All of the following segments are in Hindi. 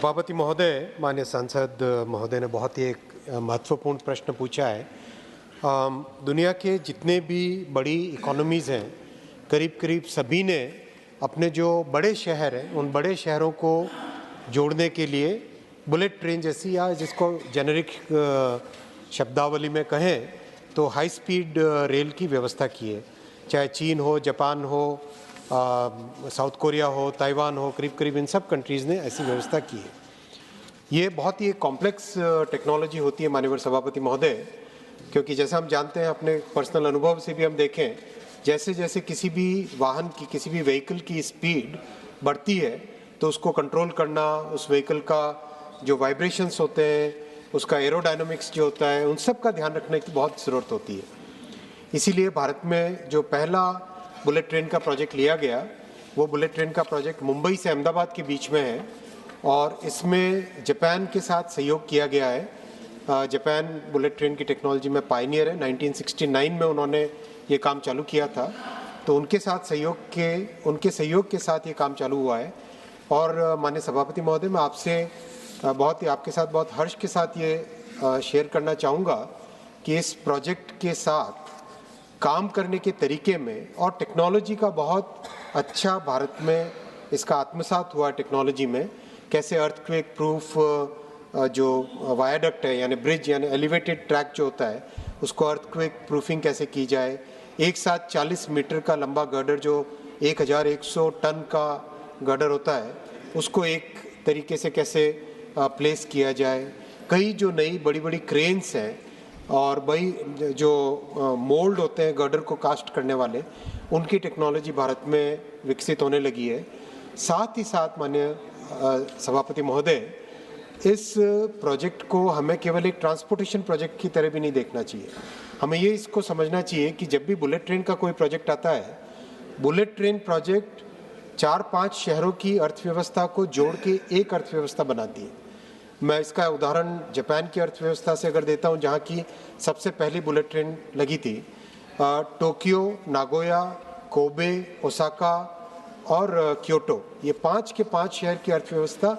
सभापति महोदय, माननीय सांसद महोदय ने बहुत ही एक महत्वपूर्ण प्रश्न पूछा है। दुनिया के जितने भी बड़ी इकोनॉमीज़ हैं, करीब करीब सभी ने अपने जो बड़े शहर हैं, उन बड़े शहरों को जोड़ने के लिए बुलेट ट्रेन जैसी, या जिसको जेनेरिक शब्दावली में कहें तो हाई स्पीड रेल की व्यवस्था की है। चाहे चीन हो, जापान हो, साउथ कोरिया हो, ताइवान हो, करीब करीब इन सब कंट्रीज़ ने ऐसी व्यवस्था की है। ये बहुत ही कॉम्प्लेक्स टेक्नोलॉजी होती है माननीय सभापति महोदय, क्योंकि जैसा हम जानते हैं, अपने पर्सनल अनुभव से भी हम देखें, जैसे जैसे किसी भी वाहन की, किसी भी व्हीकल की स्पीड बढ़ती है तो उसको कंट्रोल करना, उस व्हीकल का जो वाइब्रेशंस होते हैं, उसका एरोडायनामिक्स जो होता है, उन सब का ध्यान रखने की बहुत ज़रूरत होती है। इसीलिए भारत में जो पहला बुलेट ट्रेन का प्रोजेक्ट लिया गया, वो बुलेट ट्रेन का प्रोजेक्ट मुंबई से अहमदाबाद के बीच में है और इसमें जापान के साथ सहयोग किया गया है। जापान बुलेट ट्रेन की टेक्नोलॉजी में पायनियर है। 1969 में उन्होंने ये काम चालू किया था, तो उनके सहयोग के साथ ये काम चालू हुआ है। और माननीय सभापति महोदय, मैं आपके साथ बहुत हर्ष के साथ ये शेयर करना चाहूँगा कि इस प्रोजेक्ट के साथ काम करने के तरीके में और टेक्नोलॉजी का बहुत अच्छा भारत में इसका आत्मसात हुआ टेक्नोलॉजी में। कैसे अर्थक्वेक प्रूफ जो वायाडक्ट है, यानी ब्रिज, यानी एलिवेटेड ट्रैक जो होता है, उसको अर्थक्वेक प्रूफिंग कैसे की जाए। एक साथ 40 मीटर का लंबा गर्डर, जो 1100 टन का गर्डर होता है, उसको एक तरीके से कैसे प्लेस किया जाए। कई जो नई बड़ी बड़ी क्रेन्स हैं और वही जो मोल्ड होते हैं गर्डर को कास्ट करने वाले, उनकी टेक्नोलॉजी भारत में विकसित होने लगी है। साथ ही साथ माननीय सभापति महोदय, इस प्रोजेक्ट को हमें केवल एक ट्रांसपोर्टेशन प्रोजेक्ट की तरह भी नहीं देखना चाहिए। हमें ये इसको समझना चाहिए कि जब भी बुलेट ट्रेन का कोई प्रोजेक्ट आता है, बुलेट ट्रेन प्रोजेक्ट 4-5 शहरों की अर्थव्यवस्था को जोड़ के एक अर्थव्यवस्था बनाती है। मैं इसका उदाहरण जापान की अर्थव्यवस्था से अगर देता हूँ, जहाँ की सबसे पहली बुलेट ट्रेन लगी थी, टोक्यो, नागोया, कोबे, ओसाका और क्योटो, ये 5 के 5 शहर की अर्थव्यवस्था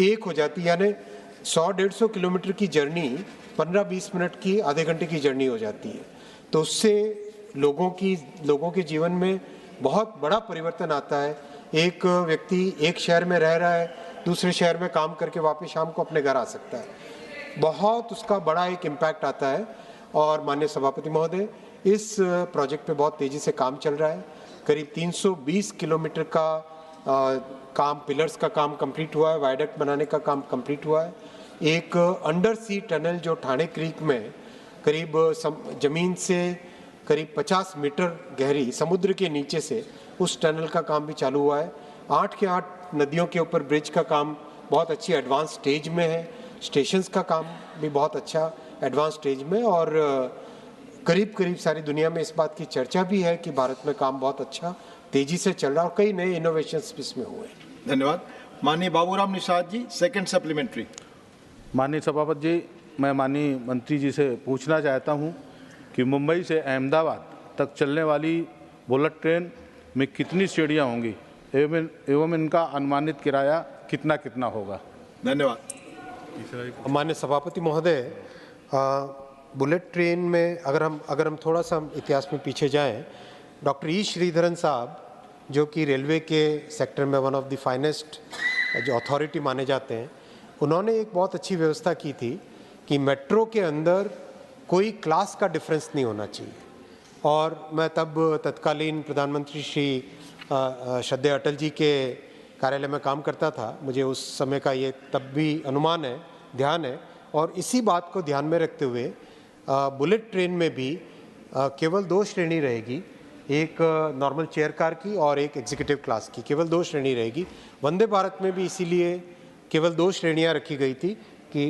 एक हो जाती है। यानी 100-150 किलोमीटर की जर्नी 15-20 मिनट की, आधे घंटे की जर्नी हो जाती है। तो उससे लोगों के जीवन में बहुत बड़ा परिवर्तन आता है। एक व्यक्ति एक शहर में रह रहा है, दूसरे शहर में काम करके वापस शाम को अपने घर आ सकता है। बहुत उसका बड़ा एक इम्पैक्ट आता है। और माननीय सभापति महोदय, इस प्रोजेक्ट पे बहुत तेज़ी से काम चल रहा है। करीब 320 किलोमीटर का काम, पिलर्स का काम कंप्लीट हुआ है, वायडक्ट बनाने का काम कंप्लीट हुआ है। एक अंडर सी टनल जो ठाणे क्रीक में करीब जमीन से करीब 50 मीटर गहरी, समुद्र के नीचे से, उस टनल का काम भी चालू हुआ है। 8 के 8 नदियों के ऊपर ब्रिज का काम बहुत अच्छी एडवांस स्टेज में है। स्टेशंस का काम भी बहुत अच्छा एडवांस स्टेज में, और करीब करीब सारी दुनिया में इस बात की चर्चा भी है कि भारत में काम बहुत अच्छा तेजी से चल रहा है और कई नए इनोवेशंस इसमें हुए। धन्यवाद। माननीय बाबूराम निषाद जी, सेकंड सप्लीमेंट्री। माननीय सभापति जी, मैं माननीय मंत्री जी से पूछना चाहता हूं कि मुंबई से अहमदाबाद तक चलने वाली बुलेट ट्रेन में कितनी श्रेणियां होंगी एवं इनका अनुमानित किराया कितना कितना होगा? धन्यवाद। माननीय सभापति महोदय, बुलेट ट्रेन में अगर हम थोड़ा सा इतिहास में पीछे जाएं, डॉक्टर ई श्रीधरन साहब, जो कि रेलवे के सेक्टर में वन ऑफ द फाइनेस्ट जो अथॉरिटी माने जाते हैं, उन्होंने एक बहुत अच्छी व्यवस्था की थी कि मेट्रो के अंदर कोई क्लास का डिफरेंस नहीं होना चाहिए। और मैं तब तत्कालीन प्रधानमंत्री श्री श्रद्धेय अटल जी के कार्यालय में काम करता था। मुझे उस समय का ये तब भी ध्यान है। और इसी बात को ध्यान में रखते हुए बुलेट ट्रेन में भी केवल 2 श्रेणी रहेगी, एक नॉर्मल चेयर कार की और एक एग्जीक्यूटिव क्लास की, केवल 2 श्रेणी रहेगी। वंदे भारत में भी इसीलिए केवल 2 श्रेणियाँ रखी गई थी कि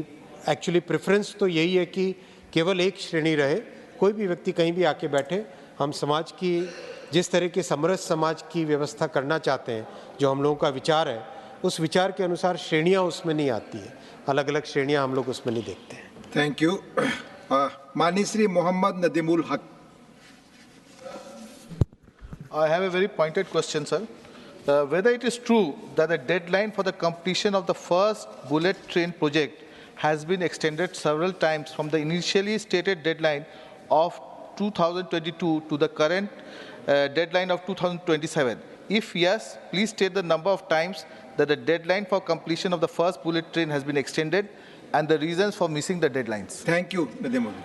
एक्चुअली प्रेफरेंस तो यही है कि केवल एक श्रेणी रहे, कोई भी व्यक्ति कहीं भी आके बैठे। हम समाज की जिस तरह के समरस समाज की व्यवस्था करना चाहते हैं, जो हम लोगों का विचार है, उस विचार के अनुसार श्रेणियाँ उसमें नहीं आती है, अलग अलग श्रेणियाँ हम लोग उसमें नहीं देखते हैं। Thank you. माननीय श्री मोहम्मद नदीमुल हक। I have a very pointed question, sir. whether it is true that the deadline for the completion of the first bullet train project has been extended several times from the initially stated deadline of 2022 to the current deadline of 2027. If yes, please state the number of times that the deadline for completion of the first bullet train has been extended and the reasons for missing the deadlines. Thank you, Narendra Modi.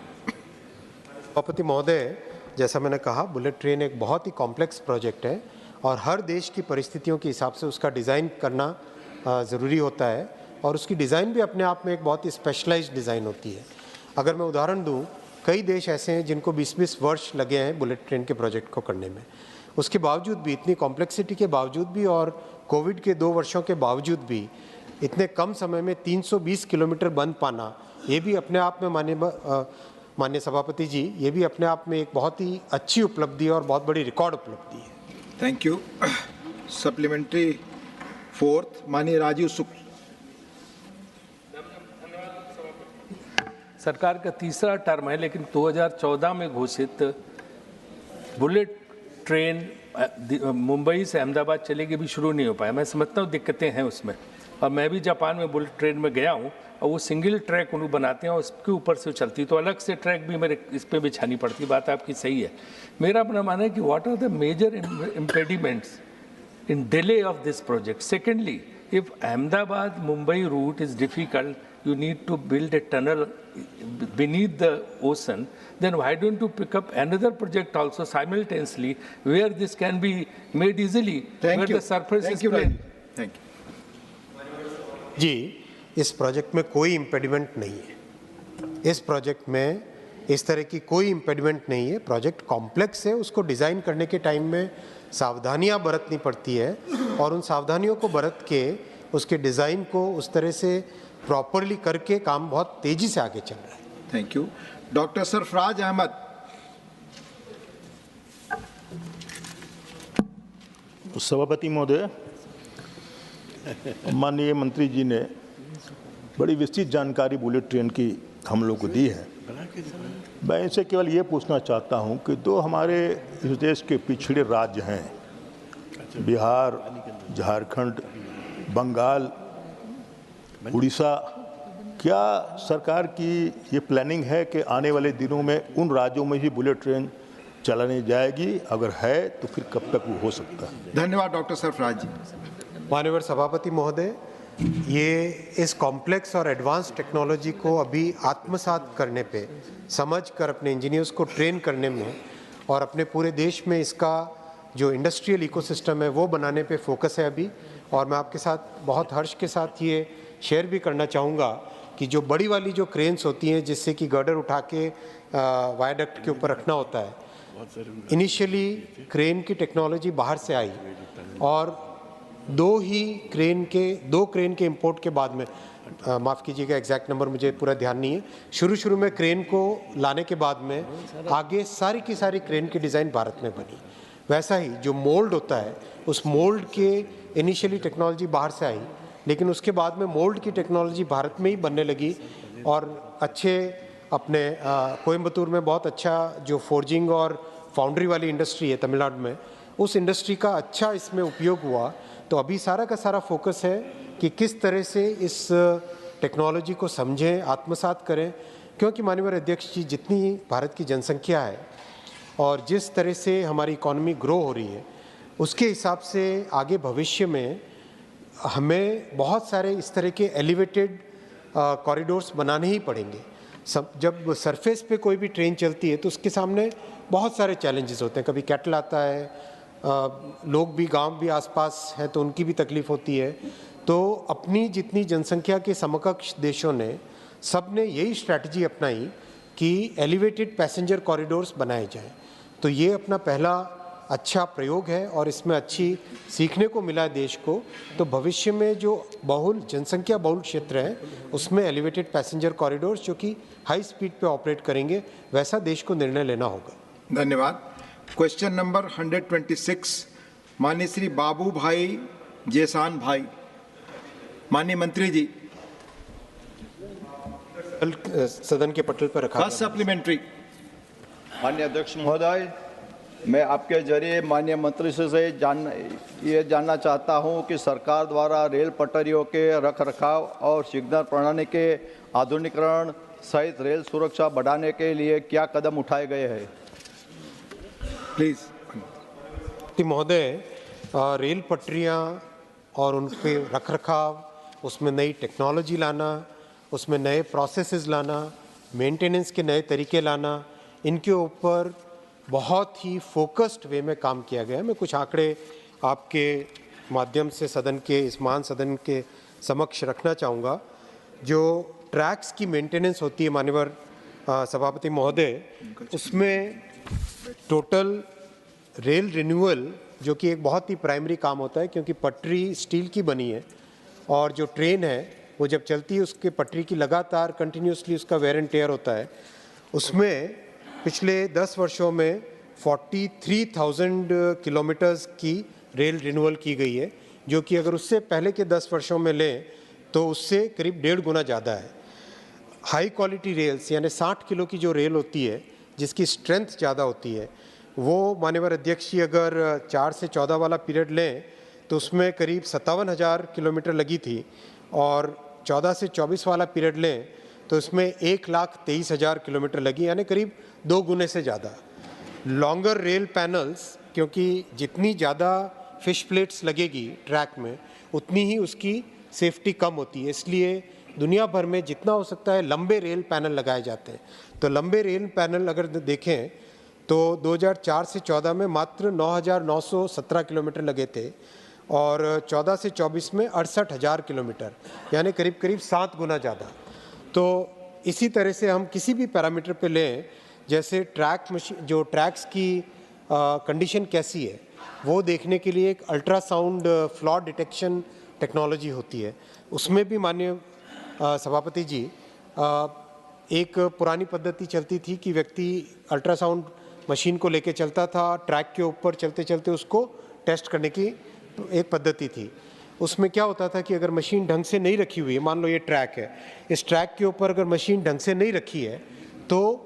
सभापति महोदय, जैसा मैंने कहा, बुलेट ट्रेन एक बहुत ही कॉम्प्लेक्स प्रोजेक्ट है और हर देश की परिस्थितियों के हिसाब से उसका डिज़ाइन करना ज़रूरी होता है और उसकी डिज़ाइन भी अपने आप में एक बहुत ही स्पेशलाइज्ड डिज़ाइन होती है। अगर मैं उदाहरण दूं, कई देश ऐसे हैं जिनको 20-20 वर्ष लगे हैं बुलेट ट्रेन के प्रोजेक्ट को करने में। उसके बावजूद भी, इतनी कॉम्प्लेक्सिटी के बावजूद भी और कोविड के 2 वर्षों के बावजूद भी इतने कम समय में 320 किलोमीटर बन पाना, ये भी अपने आप में माननीय सभापति जी, ये भी अपने आप में एक बहुत ही अच्छी उपलब्धि और बहुत बड़ी रिकॉर्ड उपलब्धि है। Thank you. सप्लीमेंट्री फोर्थ, माननीय राजीव शुक्ल। सरकार का तीसरा टर्म है, लेकिन 2014 में घोषित बुलेट ट्रेन मुंबई से अहमदाबाद चलेगी भी शुरू नहीं हो पाया। मैं समझता हूँ दिक्कतें हैं उसमें, और मैं भी जापान में बुलेट ट्रेन में गया हूँ और वो सिंगल ट्रैक उन्होंने बनाते हैं और उसके ऊपर से चलती, तो अलग से ट्रैक भी मेरे इस पर बिछानी पड़ती। बात आपकी सही है। मेरा अपना मानना है कि what are the major impediments in delay of this project. Secondly, if Ahmedabad-Mumbai route is difficult, you need to build a tunnel beneath the ocean, then why don't you pick up another project also simultaneously where this can be made easily, where the surface is plain? Thank you. जी, इस प्रोजेक्ट में कोई इम्पेडिमेंट नहीं है। इस प्रोजेक्ट में इस तरह की कोई इम्पेडिमेंट नहीं है। प्रोजेक्ट कॉम्प्लेक्स है, उसको डिज़ाइन करने के टाइम में सावधानियां बरतनी पड़ती है और उन सावधानियों को बरत के उसके डिज़ाइन को उस तरह से प्रॉपरली करके काम बहुत तेज़ी से आगे चल रहा है। Thank you. Doctor Sarfaraz Ahmed. सभापति महोदय, माननीय मंत्री जी ने बड़ी विस्तृत जानकारी बुलेट ट्रेन की हम लोग को दी है। मैं इनसे केवल ये पूछना चाहता हूं कि दो हमारे इस देश के पिछड़े राज्य हैं, बिहार, झारखंड, बंगाल, उड़ीसा, क्या सरकार की ये प्लानिंग है कि आने वाले दिनों में उन राज्यों में ही बुलेट ट्रेन चलाने जाएगी? अगर है तो फिर कब तक वो हो सकता है? धन्यवाद डॉक्टर सरफराज जी। माननीय सभापति महोदय, ये इस कॉम्प्लेक्स और एडवांस टेक्नोलॉजी को अभी आत्मसात करने पे, समझ कर अपने इंजीनियर्स को ट्रेन करने में और अपने पूरे देश में इसका जो इंडस्ट्रियल इकोसिस्टम है वो बनाने पे फोकस है अभी। और मैं आपके साथ बहुत हर्ष के साथ ये शेयर भी करना चाहूँगा कि जो बड़ी वाली जो क्रेन्स होती हैं जिससे कि गर्डर उठा के वायडक्ट के ऊपर रखना होता है, इनिशियली क्रेन की टेक्नोलॉजी बाहर से आई और दो क्रेन के इंपोर्ट के बाद में, माफ़ कीजिएगा एग्जैक्ट नंबर मुझे पूरा ध्यान नहीं है, शुरू में क्रेन को लाने के बाद में आगे सारी की सारी क्रेन की डिज़ाइन भारत में बनी। वैसा ही जो मोल्ड होता है, उस मोल्ड के इनिशियली टेक्नोलॉजी बाहर से आई, लेकिन उसके बाद में मोल्ड की टेक्नोलॉजी भारत में ही बनने लगी और अच्छे अपने कोयम्बतूर में बहुत अच्छा जो फोर्जिंग और फाउंड्री वाली इंडस्ट्री है तमिलनाडु में, उस इंडस्ट्री का अच्छा इसमें उपयोग हुआ। तो अभी सारा का सारा फोकस है कि किस तरह से इस टेक्नोलॉजी को समझें, आत्मसात करें, क्योंकि माननीय अध्यक्ष जी, जितनी भारत की जनसंख्या है और जिस तरह से हमारी इकॉनमी ग्रो हो रही है, उसके हिसाब से आगे भविष्य में हमें बहुत सारे इस तरह के एलिवेटेड कॉरिडोर्स बनाने ही पड़ेंगे। जब सरफेस पे कोई भी ट्रेन चलती है तो उसके सामने बहुत सारे चैलेंजेस होते हैं। कभी कैटल आता है, लोग भी, गांव भी आसपास हैं तो उनकी भी तकलीफ होती है। तो अपनी जितनी जनसंख्या के समकक्ष देशों ने सब ने यही स्ट्रैटेजी अपनाई कि एलिवेटेड पैसेंजर कॉरिडोर्स बनाए जाएं। तो ये अपना पहला अच्छा प्रयोग है और इसमें अच्छी सीखने को मिला है देश को। तो भविष्य में जो जनसंख्या बहुल क्षेत्र है उसमें एलिवेटेड पैसेंजर कॉरिडोर्स जो कि हाई स्पीड पे ऑपरेट करेंगे, वैसा देश को निर्णय लेना होगा। धन्यवाद। क्वेश्चन नंबर 126, माननीय श्री बाबू भाई जेसान भाई। माननीय मंत्री जी, सदन के पटल पर रखा। First supplementary. माननीय अध्यक्ष महोदय, मैं आपके जरिए माननीय मंत्री से ये जानना चाहता हूं कि सरकार द्वारा रेल पटरियों के रखरखाव और सिग्नल प्रणाली के आधुनिकीकरण सहित रेल सुरक्षा बढ़ाने के लिए क्या कदम उठाए गए हैं। प्लीज। महोदय, रेल पटरियां और उनके रखरखाव, उसमें नई टेक्नोलॉजी लाना, उसमें नए प्रोसेसेस लाना, मेंटेनेंस के नए तरीके लाना, इनके ऊपर बहुत ही फोकस्ड वे में काम किया गया है। मैं कुछ आंकड़े आपके माध्यम से सदन के, इस महान सदन के समक्ष रखना चाहूँगा। जो ट्रैक्स की मेंटेनेंस होती है माननीय सभापति महोदय, उसमें टोटल रेल रिन्यूअल, जो कि एक बहुत ही प्राइमरी काम होता है क्योंकि पटरी स्टील की बनी है और जो ट्रेन है वो जब चलती है उसके पटरी की लगातार कंटिन्यूसली उसका वेयर एंड टेयर होता है। उसमें पिछले 10 वर्षों में 43,000 किलोमीटर्स की रेल रिन्यूअल की गई है, जो कि अगर उससे पहले के 10 वर्षों में लें तो उससे करीब 1.5 गुना ज़्यादा है। हाई क्वालिटी रेल्स यानी 60 किलो की जो रेल होती है जिसकी स्ट्रेंथ ज़्यादा होती है, वो माननीय अध्यक्ष जी अगर 4 से 14 वाला पीरियड लें तो उसमें करीब 57,000 किलोमीटर लगी थी और 14 से 24 वाला पीरियड लें तो इसमें 1,23,000 किलोमीटर लगी, यानी करीब 2 गुने से ज़्यादा। लॉन्गर रेल पैनल्स, क्योंकि जितनी ज़्यादा फिश प्लेट्स लगेगी ट्रैक में उतनी ही उसकी सेफ्टी कम होती है, इसलिए दुनिया भर में जितना हो सकता है लंबे रेल पैनल लगाए जाते हैं। तो लंबे रेल पैनल अगर देखें तो 2004 से 14 में मात्र 9,917 किलोमीटर लगे थे और 14 से 24 में 68,000 किलोमीटर, यानी करीब करीब 7 गुना ज़्यादा। तो इसी तरह से हम किसी भी पैरामीटर पे लें, जैसे ट्रैक मशीन, जो ट्रैक्स की कंडीशन कैसी है वो देखने के लिए एक अल्ट्रासाउंड फ्लॉ डिटेक्शन टेक्नोलॉजी होती है। उसमें भी माननीय सभापति जी, एक पुरानी पद्धति चलती थी कि व्यक्ति अल्ट्रासाउंड मशीन को लेके चलता था, ट्रैक के ऊपर चलते चलते उसको टेस्ट करने की एक पद्धति थी। उसमें क्या होता था कि अगर मशीन ढंग से नहीं रखी हुई है, मान लो ये ट्रैक है, इस ट्रैक के ऊपर अगर मशीन ढंग से नहीं रखी है तो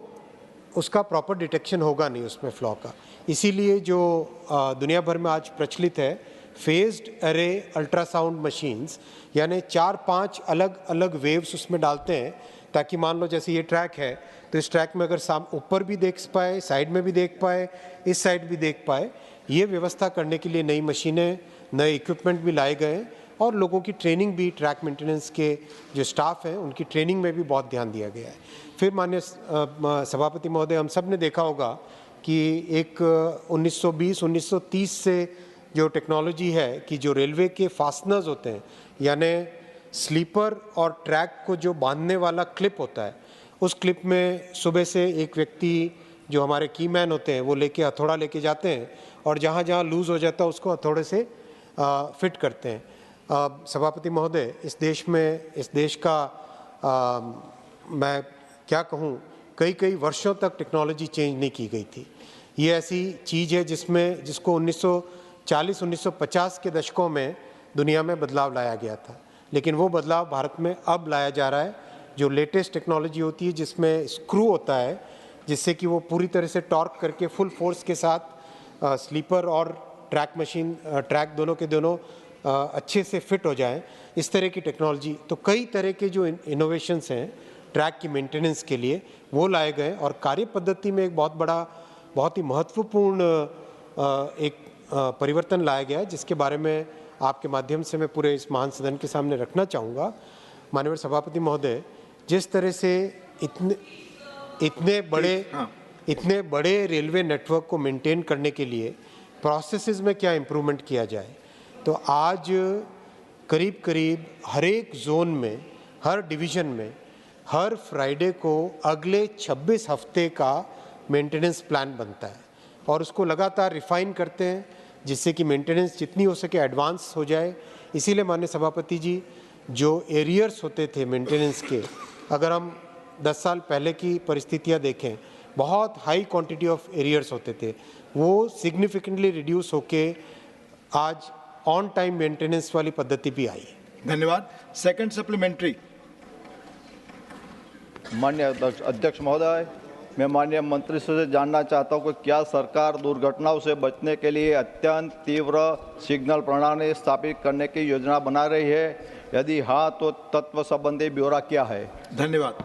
उसका प्रॉपर डिटेक्शन होगा नहीं उसमें फ्लॉ का। इसीलिए जो दुनिया भर में आज प्रचलित है फेज्ड अरे अल्ट्रासाउंड मशीन्स, यानी 4-5 अलग अलग वेव्स उसमें डालते हैं ताकि मान लो जैसे ये ट्रैक है तो इस ट्रैक में अगर ऊपर भी देख पाए, साइड में भी देख पाए, इस साइड भी देख पाए, ये व्यवस्था करने के लिए नई मशीनें, नए इक्विपमेंट भी लाए गए और लोगों की ट्रेनिंग भी, ट्रैक मेंटेनेंस के जो स्टाफ हैं उनकी ट्रेनिंग में भी बहुत ध्यान दिया गया है। फिर माननीय सभापति महोदय, हम सब ने देखा होगा कि एक 1920-1930 से जो टेक्नोलॉजी है कि जो रेलवे के फास्टनर्स होते हैं, यानी स्लीपर और ट्रैक को जो बांधने वाला क्लिप होता है, उस क्लिप में सुबह से एक व्यक्ति जो हमारे की मैन होते हैं वो लेके हथौड़ा लेके जाते हैं और जहाँ जहाँ लूज़ हो जाता है उसको हथौड़े से फिट करते हैं। सभापति महोदय, इस देश में, इस देश का मैं क्या कहूँ, कई वर्षों तक टेक्नोलॉजी चेंज नहीं की गई थी। ये ऐसी चीज़ है जिसको 1940-1950 के दशकों में दुनिया में बदलाव लाया गया था, लेकिन वो बदलाव भारत में अब लाया जा रहा है। जो लेटेस्ट टेक्नोलॉजी होती है जिसमें स्क्रू होता है जिससे कि वो पूरी तरह से टॉर्क करके फुल फोर्स के साथ स्लीपर और ट्रैक मशीन, ट्रैक दोनों के दोनों अच्छे से फिट हो जाएं, इस तरह की टेक्नोलॉजी। तो कई तरह के जो इनोवेशंस हैं ट्रैक की मेंटेनेंस के लिए वो लाए गए और कार्य पद्धति में एक बहुत ही महत्वपूर्ण एक परिवर्तन लाया गया है, जिसके बारे में आपके माध्यम से मैं पूरे इस महान सदन के सामने रखना चाहूँगा। माननीय सभापति महोदय, जिस तरह से इतने बड़े रेलवे नेटवर्क को मेंटेन करने के लिए प्रोसेसेस में क्या इम्प्रूवमेंट किया जाए, तो आज करीब हर एक जोन में, हर डिवीज़न में, हर फ्राइडे को अगले 26 हफ्ते का मेंटेनेंस प्लान बनता है और उसको लगातार रिफाइन करते हैं जिससे कि मेंटेनेंस जितनी हो सके एडवांस हो जाए। इसीलिए माननीय सभापति जी, जो एरियर्स होते थे मेंटेनेंस के, अगर हम 10 साल पहले की परिस्थितियां देखें, बहुत हाई क्वांटिटी ऑफ एरियर्स होते थे, वो सिग्निफिकेंटली रिड्यूस होके आज ऑन टाइम मेंटेनेंस वाली पद्धति भी आई है। धन्यवाद। Second supplementary. माननीय अध्यक्ष महोदय, मैं माननीय मंत्री से जानना चाहता हूं कि क्या सरकार दुर्घटनाओं से बचने के लिए अत्यंत तीव्र सिग्नल प्रणाली स्थापित करने की योजना बना रही है? यदि हाँ, तो तत्व संबंधी ब्यौरा क्या है? धन्यवाद।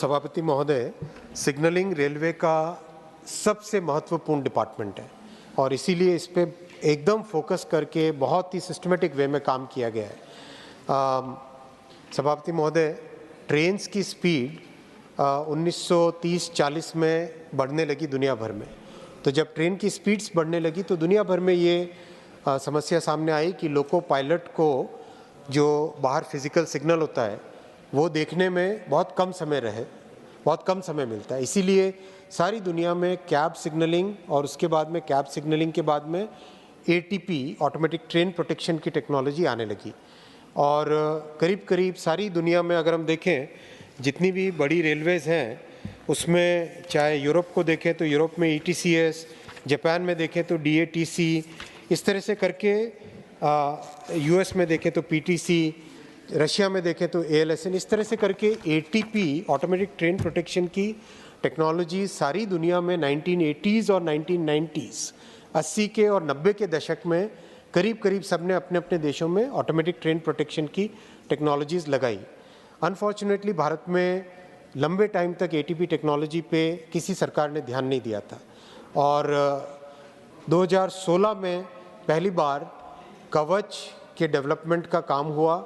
सभापति महोदय, सिग्नलिंग रेलवे का सबसे महत्वपूर्ण डिपार्टमेंट है और इसीलिए इस पे एकदम फोकस करके बहुत ही सिस्टमेटिक वे में काम किया गया है। सभापति महोदय, ट्रेन्स की स्पीड 1930-40 में बढ़ने लगी दुनिया भर में। तो जब ट्रेन की स्पीड्स बढ़ने लगी तो दुनिया भर में ये समस्या सामने आई कि लोको पायलट को जो बाहर फिजिकल सिग्नल होता है वो देखने में बहुत कम समय मिलता है। इसीलिए सारी दुनिया में कैब सिग्नलिंग और उसके बाद में कैब सिग्नलिंग के बाद में ATP ऑटोमेटिक ट्रेन प्रोटेक्शन की टेक्नोलॉजी आने लगी और करीब करीब सारी दुनिया में अगर हम देखें जितनी भी बड़ी रेलवेज़ हैं उसमें चाहे यूरोप को देखें तो यूरोप में ETCS, जापान में देखें तो DATC, इस तरह से करके US में देखें तो PTC, रशिया में देखें तो ALSN, इस तरह से करके ATP ऑटोमेटिक ट्रेन प्रोटेक्शन की टेक्नोलॉजी सारी दुनिया में 1980s और 1990s 80 के और 90 के दशक में करीब करीब सबने अपने अपने देशों में ऑटोमेटिक ट्रेन प्रोटेक्शन की टेक्नोलॉजीज़ लगाई। अनफॉर्चुनेटली भारत में लंबे टाइम तक ATP टेक्नोलॉजी पे किसी सरकार ने ध्यान नहीं दिया था और 2016 में पहली बार कवच के डेवलपमेंट का काम हुआ।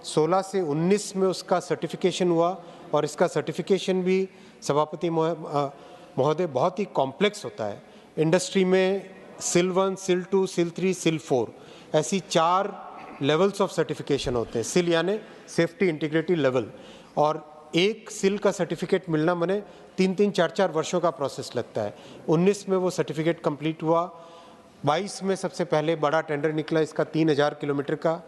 16 से 19 में उसका सर्टिफिकेशन हुआ और इसका सर्टिफिकेशन भी सभापति महोदय बहुत ही कॉम्प्लेक्स होता है। इंडस्ट्री में SIL 1, SIL 2, SIL 3, SIL 4 ऐसी 4 लेवल्स ऑफ सर्टिफिकेशन होते हैं। SIL यानी सेफ्टी इंटीग्रिटी लेवल, और एक SIL का सर्टिफिकेट मिलना माने 3-3, 4-4 वर्षों का प्रोसेस लगता है। 19 में वो सर्टिफिकेट कंप्लीट हुआ। 22 में सबसे पहले बड़ा टेंडर निकला इसका 3000 किलोमीटर का,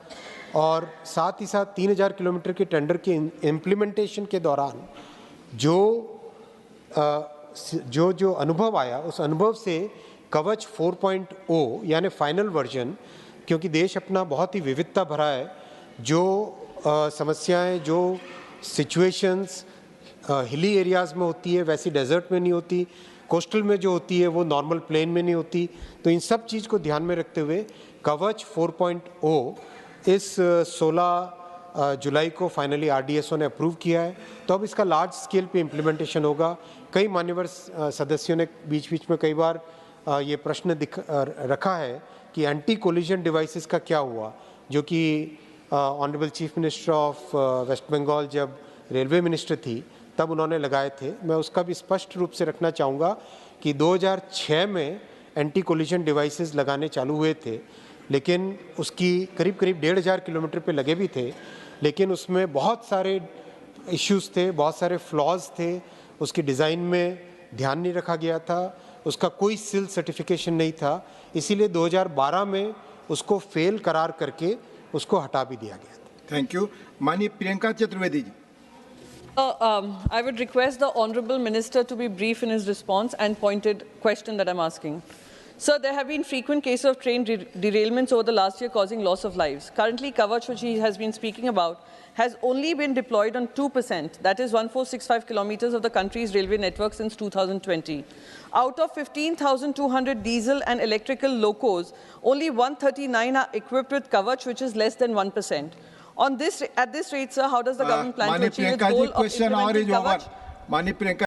और साथ ही साथ 3000 किलोमीटर के टेंडर के इम्प्लीमेंटेशन के दौरान जो अनुभव आया उस अनुभव से कवच 4.0 यानी फाइनल वर्जन, क्योंकि देश अपना बहुत ही विविधता भरा है, जो समस्याएं, जो सिचुएशंस हिली एरियाज़ में होती है वैसी डेजर्ट में नहीं होती, कोस्टल में जो होती है वो नॉर्मल प्लेन में नहीं होती। तो इन सब चीज़ को ध्यान में रखते हुए कवच 4.0 इस 16 जुलाई को फाइनली RDSO ने अप्रूव किया है। तो अब इसका लार्ज स्केल पे इम्प्लीमेंटेशन होगा। कई मान्यवर सदस्यों ने बीच बीच में कई बार ये प्रश्न रखा है कि एंटी कोलिजन डिवाइसेस का क्या हुआ, जो कि honourable chief minister of West Bengal जब रेलवे मिनिस्टर थी तब उन्होंने लगाए थे। मैं उसका भी स्पष्ट रूप से रखना चाहूँगा कि 2006 में एंटी कोलिजन डिवाइसेस लगाने चालू हुए थे, लेकिन उसकी करीब करीब 1500 किलोमीटर पे लगे भी थे, लेकिन उसमें बहुत सारे इश्यूज थे, बहुत सारे फ्लॉज थे, उसकी डिज़ाइन में ध्यान नहीं रखा गया था, उसका कोई SIL सर्टिफिकेशन नहीं था, इसीलिए 2012 में उसको फेल करार करके उसको हटा भी दिया गया था। Thank you. माननीय Priyanka Chaturvedi ji. I would request the Honourable Minister to be brief in his response and pointed question that I'm asking. Sir, there have been frequent cases of train derailments over the last year causing loss of lives. Currently, Kavach, which he has been speaking about, has only been deployed on 2%, that is 1465 kilometers of the country's railway network since 2020. Out of 15,200 diesel and electrical locos, only 139 are equipped with Kavach, which is less than 1%. At this rate, sir, how does the government plan to achieve its goal of implementing Kavach? माननीय प्रियंका